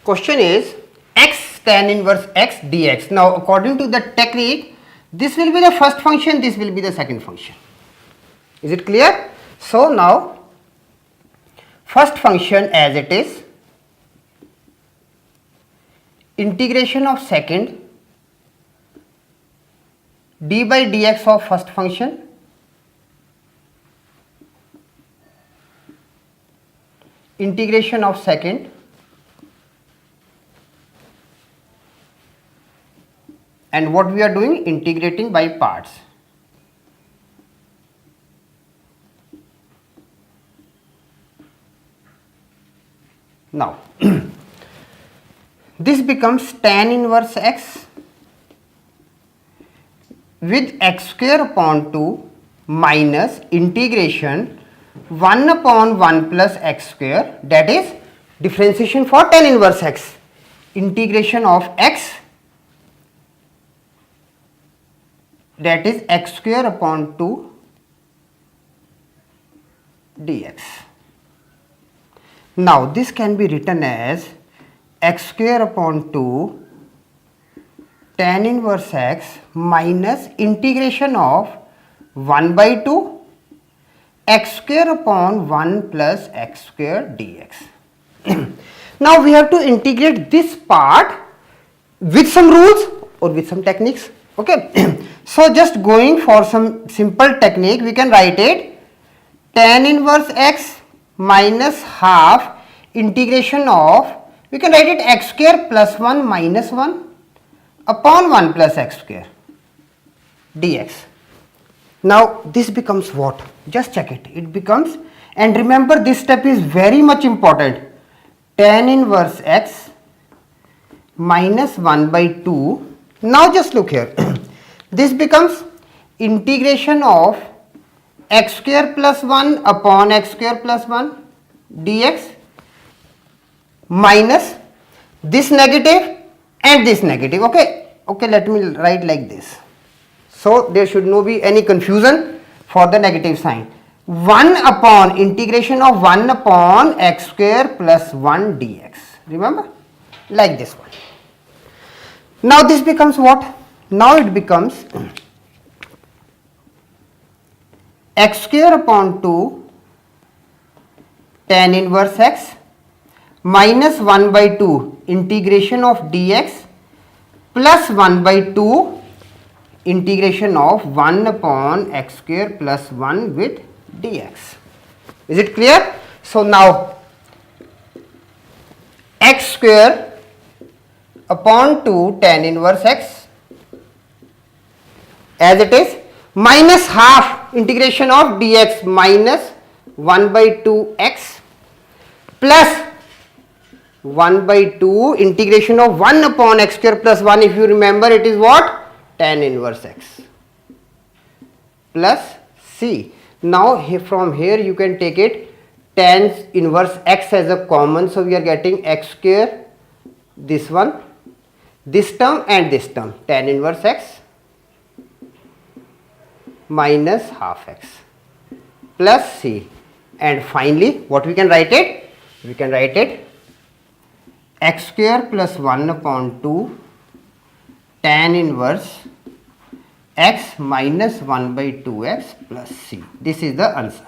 Question is x tan inverse x dx. Now according to the technique, this will be the first function, this will be the second function. Is it clear? So now first function as it is, integration of second d by dx of first function integration of second and what we are doing, integrating by parts. Now this becomes tan inverse x with x square upon 2 minus integration 1 upon 1 plus x square, that is differentiation for tan inverse x, integration of x, that is x square upon 2 dx. Now this can be written as x square upon 2 tan inverse x minus integration of 1 by 2 x square upon 1 plus x square dx. Now we have to integrate this part with some rules or with some techniques. Okay. So just going for some simple technique, we can write it tan inverse x minus half integration of, we can write it x square plus 1 minus 1 upon 1 plus x square dx. Now this becomes what? Just check it. It becomes, and remember this step is very much important, tan inverse x minus 1 by 2. Now just look here. This becomes integration of x square plus 1 upon x square plus 1 dx minus this negative and this negative. Okay, let me write like this. So there should not be any confusion for the negative sign. 1 upon integration of 1 upon x square plus 1 dx. Remember, like this one. Now this becomes what? Now it becomes x square upon 2 tan inverse x minus 1 by 2 integration of dx plus 1 by 2 integration of 1 upon x square plus 1 with dx. Is it clear? So now x square upon 2 tan inverse x as it is minus half integration of dx minus 1 by 2 x plus 1 by 2 integration of 1 upon x square plus 1. If you remember, it is what? Tan inverse x plus c. Now from here you can take it tan inverse x as a common, so we are getting x square, this one, this term and this term, tan inverse x minus half x plus c, and finally what we can write it? We can write it x square plus 1 upon 2 tan inverse x minus 1 by 2x plus c. This is the answer.